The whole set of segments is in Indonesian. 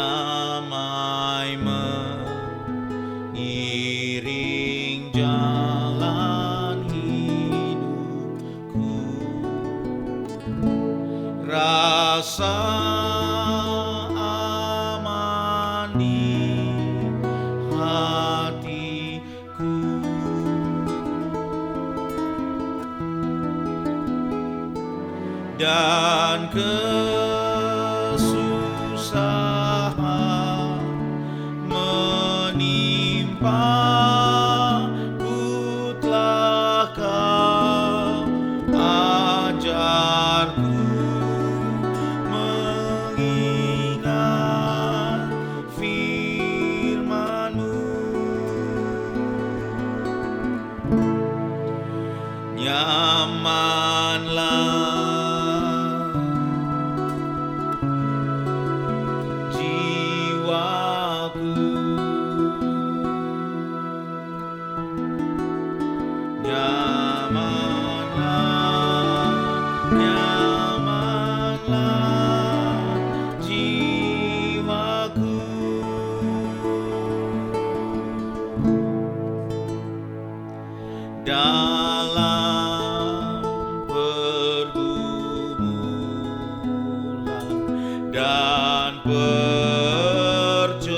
damai mengiring jalan hidupku, rasa aman di hatiku, dan kesusahan menimpa ku, telah Kau ajarku mengingat firman-Mu. Nyamanlah jiwaku, nyamanlah jiwaku, dalam pergumulan dan percobaan,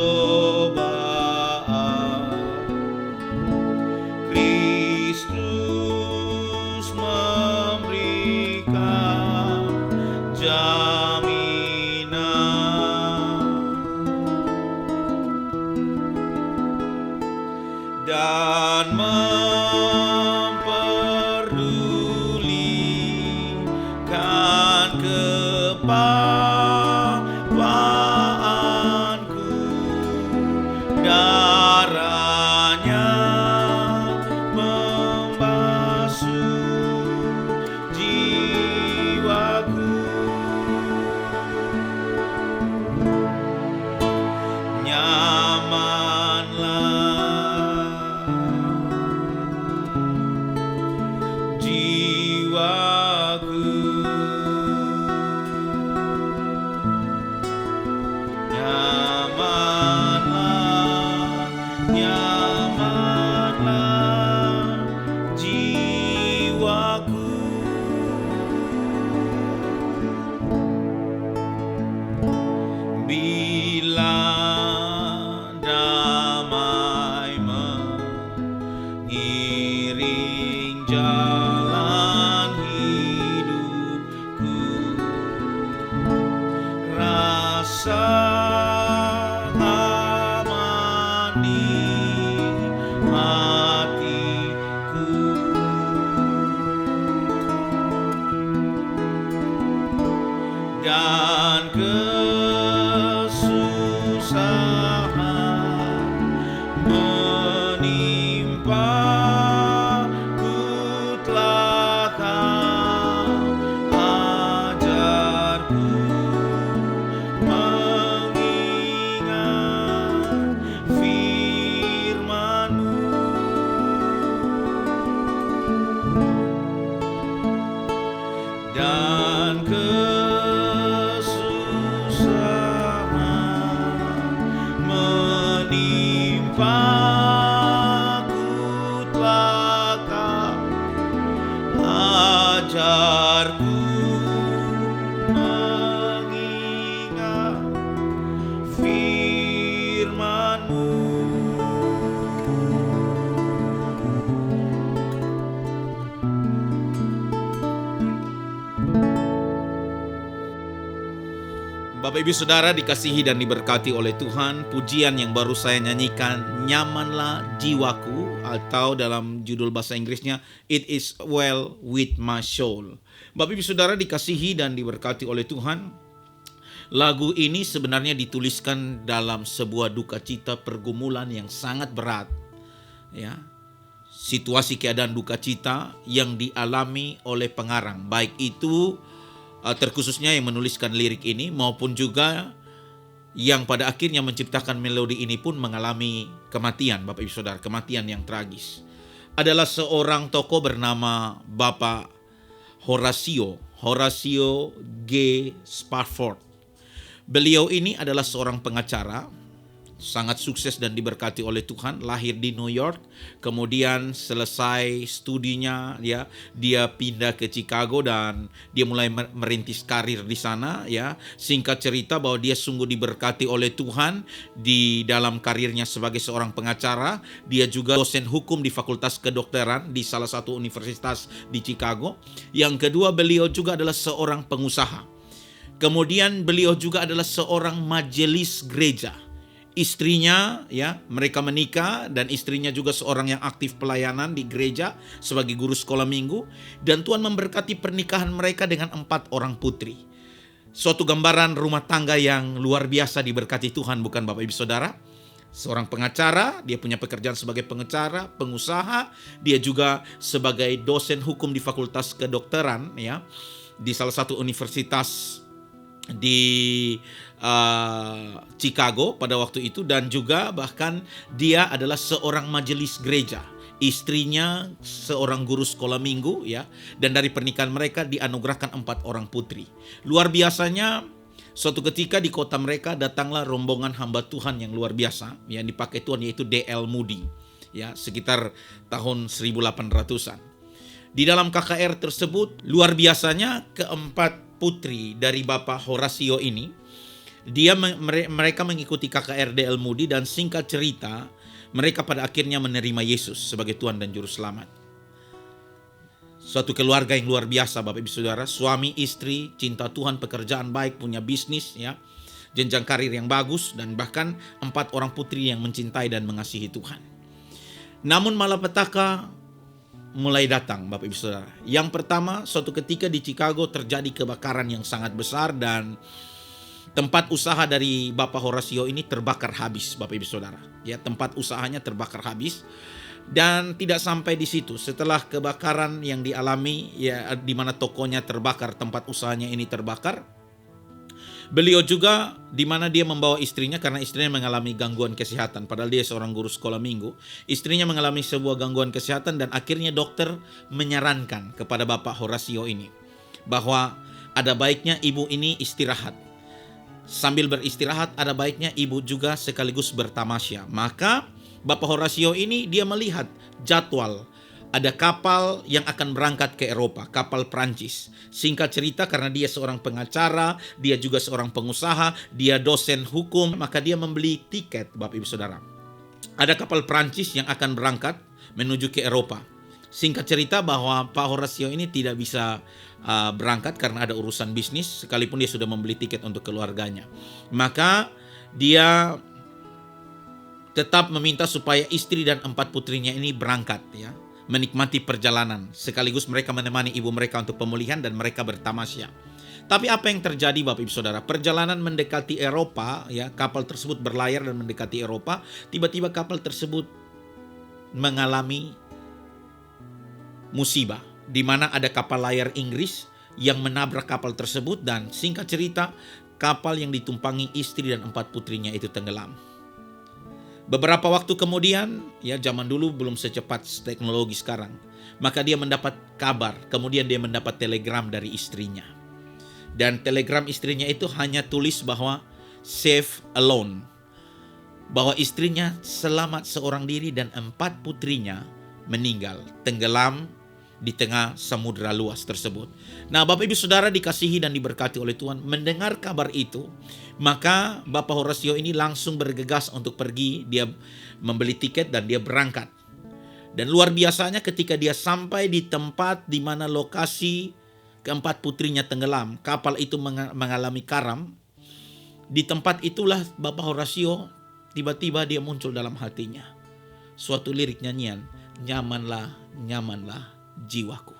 Kristus memberikan jaminan dan memperdulikan kepapaanku. Darahnya membasuh jiwaku, nyamanlah jiwaku, nyamanlah jiwaku. Bila damai mengiring jalan hidupku, rasa aman di hatiku, dan kesusahan menimpa ku, telah Kau ajarku mengingat firman-Mu, dan kesusahan menimpa ku, telah Kau ajarku mengingat firman-Mu. Bapak Ibu Saudara dikasihi dan diberkati oleh Tuhan, pujian yang baru saya nyanyikan, nyamanlah jiwaku, atau dalam judul bahasa Inggrisnya, It is well with my soul. Bapak Ibu Saudara dikasihi dan diberkati oleh Tuhan, lagu ini sebenarnya dituliskan dalam sebuah duka cita pergumulan yang sangat berat, ya. Situasi keadaan duka cita yang dialami oleh pengarang, baik itu terkhususnya yang menuliskan lirik ini maupun juga yang pada akhirnya menciptakan melodi ini pun mengalami kematian, Bapak Ibu Saudara, kematian yang tragis. Adalah seorang tokoh bernama Bapak Horatio G. Spafford. Beliau ini adalah seorang pengacara, sangat sukses dan diberkati oleh Tuhan, lahir di New York, kemudian selesai studinya ya, dia pindah ke Chicago dan dia mulai merintis karir di sana ya. Singkat cerita bahwa dia sungguh diberkati oleh Tuhan di dalam karirnya sebagai seorang pengacara. Dia juga dosen hukum di Fakultas Kedokteran di salah satu universitas di Chicago. Yang kedua, beliau juga adalah seorang pengusaha. Kemudian beliau juga adalah seorang majelis gereja. Istrinya ya, mereka menikah dan istrinya juga seorang yang aktif pelayanan di gereja sebagai guru sekolah minggu, dan Tuhan memberkati pernikahan mereka dengan 4 orang putri. Suatu gambaran rumah tangga yang luar biasa diberkati Tuhan, bukan Bapak Ibu Saudara? Seorang pengacara, dia punya pekerjaan sebagai pengacara, pengusaha, dia juga sebagai dosen hukum di Fakultas Kedokteran ya, di salah satu universitas di Chicago pada waktu itu, dan juga bahkan dia adalah seorang majelis gereja. Istrinya seorang guru sekolah minggu ya, dan dari pernikahan mereka dianugerahkan 4 orang putri. Luar biasanya, suatu ketika di kota mereka datanglah rombongan hamba Tuhan yang luar biasa yang dipakai Tuhan, yaitu D.L. Moody ya, sekitar tahun 1800-an. Di dalam KKR tersebut, luar biasanya keempat putri dari Bapak Horatio ini, mereka mengikuti KKR D.L. Moody, dan singkat cerita mereka pada akhirnya menerima Yesus sebagai Tuhan dan Juru Selamat. Suatu keluarga yang luar biasa Bapak Ibu Saudara, suami istri, cinta Tuhan, pekerjaan baik, punya bisnis ya, jenjang karir yang bagus, dan bahkan 4 orang putri yang mencintai dan mengasihi Tuhan. Namun malapetaka mulai datang Bapak Ibu Saudara. Yang pertama, suatu ketika di Chicago terjadi kebakaran yang sangat besar, dan tempat usaha dari Bapak Horatio ini terbakar habis Bapak Ibu Saudara. Ya, tempat usahanya terbakar habis. Dan tidak sampai di situ. Setelah kebakaran yang dialami ya, di mana tokonya terbakar, tempat usahanya ini terbakar, beliau juga di mana dia membawa istrinya, karena istrinya mengalami gangguan kesehatan. Padahal dia seorang guru sekolah minggu. Istrinya mengalami sebuah gangguan kesehatan, dan akhirnya dokter menyarankan kepada Bapak Horatio ini bahwa ada baiknya ibu ini istirahat. Sambil beristirahat, ada baiknya ibu juga sekaligus bertamasya. Maka Bapak Horatio ini dia melihat jadwal. Ada kapal yang akan berangkat ke Eropa, kapal Prancis. Singkat cerita, karena dia seorang pengacara, dia juga seorang pengusaha, dia dosen hukum, maka dia membeli tiket Bapak Ibu Saudara. Ada kapal Prancis yang akan berangkat menuju ke Eropa. Singkat cerita bahwa Pak Horatio ini tidak bisa berangkat karena ada urusan bisnis, sekalipun dia sudah membeli tiket untuk keluarganya. Maka dia tetap meminta supaya istri dan 4 putrinya ini berangkat ya, menikmati perjalanan, sekaligus mereka menemani ibu mereka untuk pemulihan dan mereka bertamasya. Tapi apa yang terjadi Bapak Ibu Saudara? Perjalanan mendekati Eropa ya, kapal tersebut berlayar dan mendekati Eropa, tiba-tiba kapal tersebut mengalami musibah, di mana ada kapal layar Inggris yang menabrak kapal tersebut, dan singkat cerita kapal yang ditumpangi istri dan 4 putrinya itu tenggelam. Beberapa waktu kemudian, ya zaman dulu belum secepat teknologi sekarang, maka dia mendapat kabar, kemudian dia mendapat telegram dari istrinya. Dan telegram istrinya itu hanya tulis bahwa safe alone, bahwa istrinya selamat seorang diri dan 4 putrinya meninggal, tenggelam di tengah samudera luas tersebut. Nah, Bapak Ibu Saudara dikasihi dan diberkati oleh Tuhan, mendengar kabar itu, maka Bapak Horatio ini langsung bergegas untuk pergi. Dia membeli tiket dan dia berangkat. Dan luar biasanya ketika dia sampai di tempat di mana lokasi ke-4 putrinya tenggelam, kapal itu mengalami karam. Di tempat itulah Bapak Horatio tiba-tiba dia muncul dalam hatinya suatu lirik nyanyian, nyamanlah, nyamanlah jiwaku.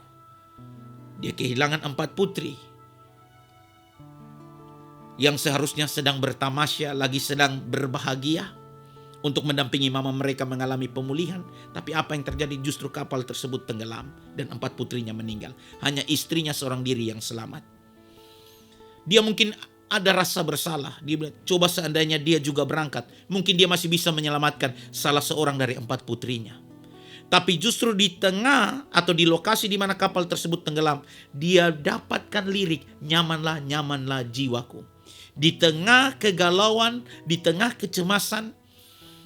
Dia kehilangan 4 putri yang seharusnya sedang bertamasya, lagi sedang berbahagia untuk mendampingi mama mereka mengalami pemulihan. Tapi apa yang terjadi? Justru kapal tersebut tenggelam dan 4 putrinya meninggal. Hanya istrinya seorang diri yang selamat. Dia mungkin ada rasa bersalah. Dia bilang, coba seandainya dia juga berangkat, mungkin dia masih bisa menyelamatkan salah seorang dari 4 putrinya. Tapi justru di tengah atau di lokasi di mana kapal tersebut tenggelam, dia dapatkan lirik, nyamanlah, nyamanlah jiwaku. Di tengah kegalauan, di tengah kecemasan,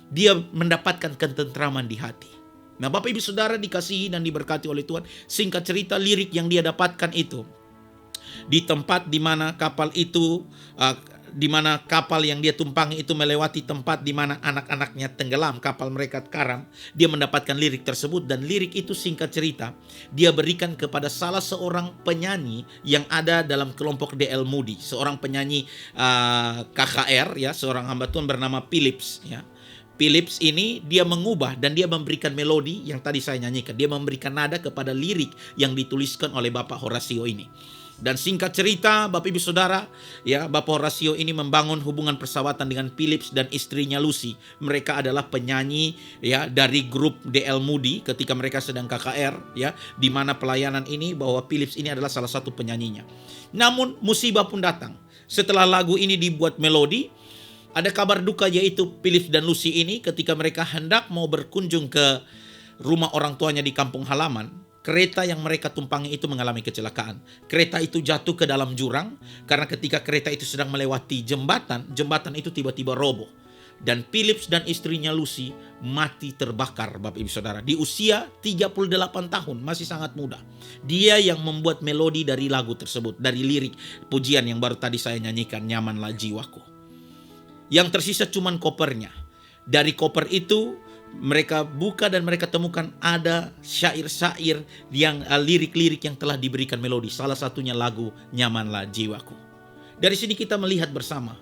dia mendapatkan ketentraman di hati. Nah, Bapak Ibu Saudara dikasihi dan diberkati oleh Tuhan, singkat cerita lirik yang dia dapatkan itu di tempat di mana kapal itu di mana kapal yang dia tumpangi itu melewati tempat di mana anak-anaknya tenggelam, kapal mereka karam, dia mendapatkan lirik tersebut. Dan lirik itu singkat cerita dia berikan kepada salah seorang penyanyi yang ada dalam kelompok D.L. Moody, seorang penyanyi KKR ya, seorang hamba Tuhan bernama Phillips ya. Phillips ini dia mengubah dan dia memberikan melodi yang tadi saya nyanyikan. Dia memberikan nada kepada lirik yang dituliskan oleh Bapak Horacio ini. Dan singkat cerita Bapak Ibu Saudara, ya, Bapak Horacio ini membangun hubungan persahabatan dengan Phillips dan istrinya Lucy. Mereka adalah penyanyi ya dari grup D.L. Moody ketika mereka sedang KKR ya, di mana pelayanan ini bahwa Phillips ini adalah salah satu penyanyinya. Namun musibah pun datang. Setelah lagu ini dibuat melodi, ada kabar duka, yaitu Phillips dan Lucy ini ketika mereka hendak mau berkunjung ke rumah orang tuanya di kampung halaman, kereta yang mereka tumpangi itu mengalami kecelakaan. Kereta itu jatuh ke dalam jurang karena ketika kereta itu sedang melewati jembatan itu tiba-tiba roboh. Dan Phillips dan istrinya Lucy mati terbakar, Bapak Ibu Saudara. Di usia 38 tahun, masih sangat muda. Dia yang membuat melodi dari lagu tersebut, dari lirik pujian yang baru tadi saya nyanyikan, Nyamanlah Jiwaku. Yang tersisa cuman kopernya. Dari koper itu mereka buka dan mereka temukan ada syair-syair yang lirik-lirik yang telah diberikan melodi. Salah satunya lagu Nyamanlah Jiwaku. Dari sini kita melihat bersama,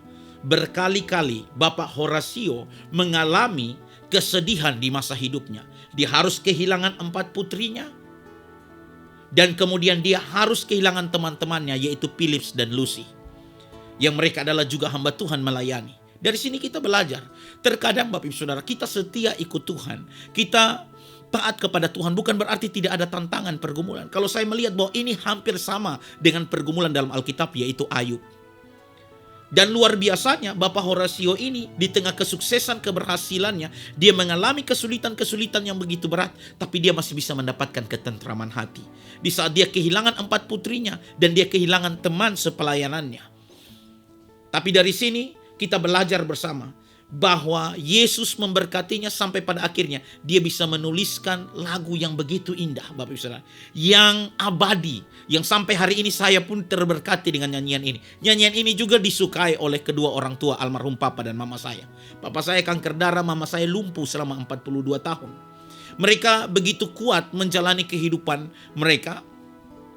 berkali-kali Bapak Horacio mengalami kesedihan di masa hidupnya. Dia harus kehilangan 4 putrinya. Dan kemudian dia harus kehilangan teman-temannya, yaitu Phillips dan Lucy, yang mereka adalah juga hamba Tuhan melayani. Dari sini kita belajar, terkadang Bapak Ibu Saudara, kita setia ikut Tuhan, kita taat kepada Tuhan, bukan berarti tidak ada tantangan, pergumulan. Kalau saya melihat bahwa ini hampir sama dengan pergumulan dalam Alkitab, yaitu Ayub. Dan luar biasanya Bapak Horacio ini di tengah kesuksesan keberhasilannya, dia mengalami kesulitan-kesulitan yang begitu berat, tapi dia masih bisa mendapatkan ketentraman hati. Di saat dia kehilangan 4 putrinya dan dia kehilangan teman sepelayanannya. Tapi dari sini kita belajar bersama bahwa Yesus memberkatinya sampai pada akhirnya dia bisa menuliskan lagu yang begitu indah, Bapak Ibu Saudara, yang abadi, yang sampai hari ini saya pun terberkati dengan nyanyian ini. Nyanyian ini juga disukai oleh kedua orang tua almarhum Papa dan Mama saya. Papa saya kanker darah, Mama saya lumpuh selama 42 tahun. Mereka begitu kuat menjalani kehidupan mereka,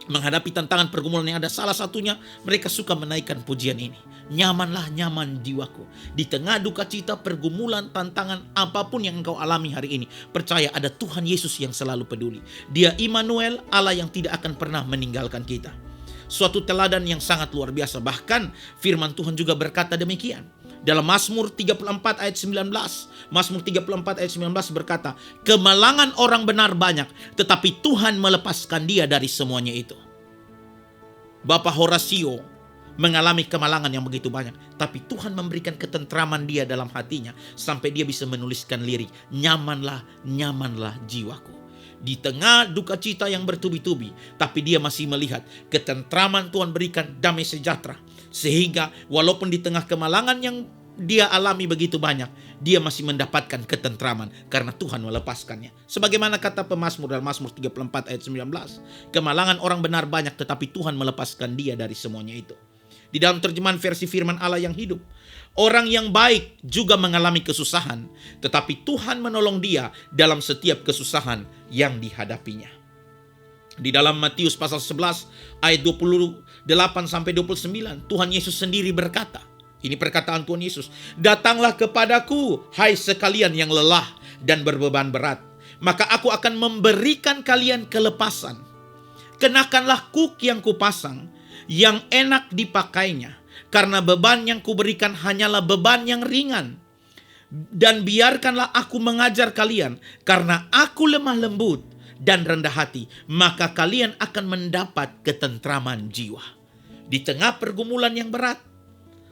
menghadapi tantangan pergumulan yang ada. Salah satunya mereka suka menaikkan pujian ini, Nyamanlah nyaman jiwaku. Di tengah duka cita, pergumulan, tantangan apapun yang engkau alami hari ini, percaya ada Tuhan Yesus yang selalu peduli. Dia Immanuel, Allah yang tidak akan pernah meninggalkan kita. Suatu teladan yang sangat luar biasa. Bahkan firman Tuhan juga berkata demikian. Dalam Mazmur 34 ayat 19. Mazmur 34 ayat 19 berkata, kemalangan orang benar banyak, tetapi Tuhan melepaskan dia dari semuanya itu. Bapak Horacio mengalami kemalangan yang begitu banyak, tapi Tuhan memberikan ketentraman dia dalam hatinya, sampai dia bisa menuliskan lirik, Nyamanlah, nyamanlah jiwaku. Di tengah duka cita yang bertubi-tubi, tapi dia masih melihat ketentraman Tuhan berikan, damai sejahtera. Sehingga walaupun di tengah kemalangan yang dia alami begitu banyak, dia masih mendapatkan ketentraman karena Tuhan melepaskannya. Sebagaimana kata pemazmur dalam Mazmur 34 ayat 19, kemalangan orang benar banyak, tetapi Tuhan melepaskan dia dari semuanya itu. Di dalam terjemahan versi firman Allah yang hidup, orang yang baik juga mengalami kesusahan, tetapi Tuhan menolong dia dalam setiap kesusahan yang dihadapinya. Di dalam Matius pasal 11 ayat 28 sampai 29, Tuhan Yesus sendiri berkata, ini perkataan Tuhan Yesus, datanglah kepadaku, hai sekalian yang lelah dan berbeban berat, maka aku akan memberikan kalian kelepasan. Kenakanlah kuk yang kupasang, yang enak dipakainya, karena beban yang kuberikan hanyalah beban yang ringan. Dan biarkanlah aku mengajar kalian, karena aku lemah lembut dan rendah hati, maka kalian akan mendapat ketentraman jiwa. Di tengah pergumulan yang berat,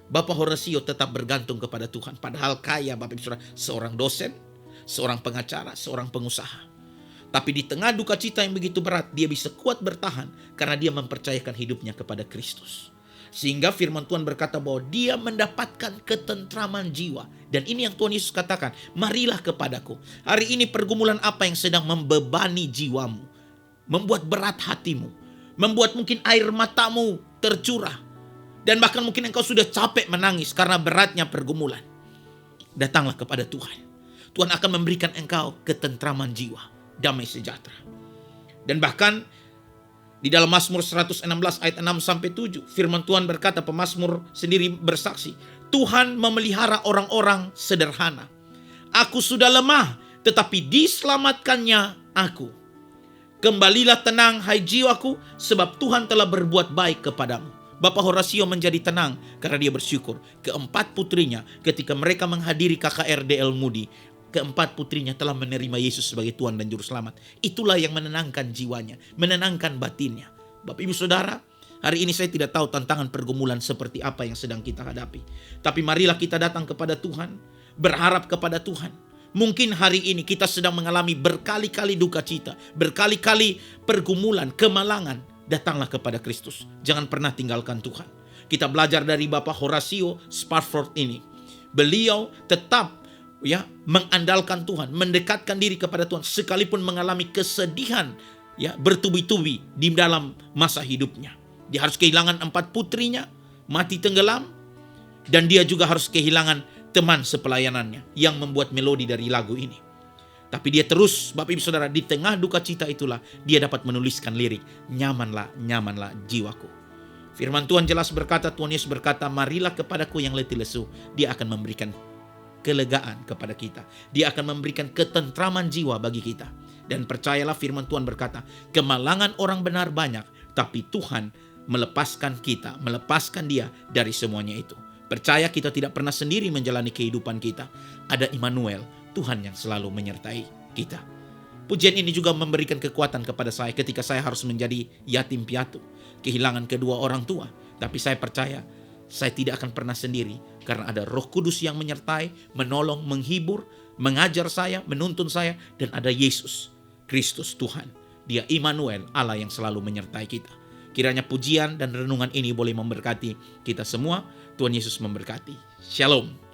Bapak Horacio tetap bergantung kepada Tuhan. Padahal kaya, Bapak Ibu Saudara, seorang dosen, seorang pengacara, seorang pengusaha. Tapi di tengah duka cita yang begitu berat, dia bisa kuat bertahan karena dia mempercayakan hidupnya kepada Kristus. Sehingga firman Tuhan berkata bahwa dia mendapatkan ketentraman jiwa. Dan ini yang Tuhan Yesus katakan, marilah kepadaku. Hari ini pergumulan apa yang sedang membebani jiwamu, membuat berat hatimu, membuat mungkin air matamu tercurah, dan bahkan mungkin engkau sudah capek menangis karena beratnya pergumulan. Datanglah kepada Tuhan. Tuhan akan memberikan engkau ketentraman jiwa, damai sejahtera. Dan bahkan di dalam Mazmur 116 ayat 6-7, firman Tuhan berkata, pemazmur sendiri bersaksi, Tuhan memelihara orang-orang sederhana. Aku sudah lemah, tetapi diselamatkannya aku. Kembalilah tenang, hai jiwaku, sebab Tuhan telah berbuat baik kepadamu. Bapak Horasio menjadi tenang karena dia bersyukur. Keempat putrinya ketika mereka menghadiri KKRDL Moody, keempat putrinya telah menerima Yesus sebagai Tuhan dan Juru Selamat. Itulah yang menenangkan jiwanya, menenangkan batinnya. Bapak Ibu Saudara, hari ini saya tidak tahu tantangan pergumulan seperti apa yang sedang kita hadapi. Tapi marilah kita datang kepada Tuhan, berharap kepada Tuhan. Mungkin hari ini kita sedang mengalami berkali-kali duka cita, berkali-kali pergumulan, kemalangan. Datanglah kepada Kristus. Jangan pernah tinggalkan Tuhan. Kita belajar dari Bapak Horasio Spafford ini. Beliau tetap mengandalkan Tuhan, mendekatkan diri kepada Tuhan sekalipun mengalami kesedihan bertubi-tubi di dalam masa hidupnya. Dia harus kehilangan 4 putrinya, mati tenggelam, dan dia juga harus kehilangan teman sepelayanannya yang membuat melodi dari lagu ini. Tapi dia terus, Bapak Ibu Saudara, di tengah duka cita itulah dia dapat menuliskan lirik, nyamanlah, nyamanlah jiwaku. Firman Tuhan jelas berkata, Tuhan Yesus berkata, marilah kepadaku yang letih lesu, dia akan memberikan kelegaan kepada kita. Dia akan memberikan ketentraman jiwa bagi kita. Dan percayalah firman Tuhan berkata, kemalangan orang benar banyak, tapi Tuhan melepaskan kita, melepaskan dia dari semuanya itu. Percaya kita tidak pernah sendiri menjalani kehidupan kita. Ada Immanuel, Tuhan yang selalu menyertai kita. Pujian ini juga memberikan kekuatan kepada saya ketika saya harus menjadi yatim piatu, kehilangan kedua orang tua. Tapi saya percaya, saya tidak akan pernah sendiri karena ada Roh Kudus yang menyertai, menolong, menghibur, mengajar saya, menuntun saya, dan ada Yesus Kristus Tuhan. Dia Immanuel, Allah yang selalu menyertai kita. Kiranya pujian dan renungan ini boleh memberkati kita semua. Tuhan Yesus memberkati. Shalom.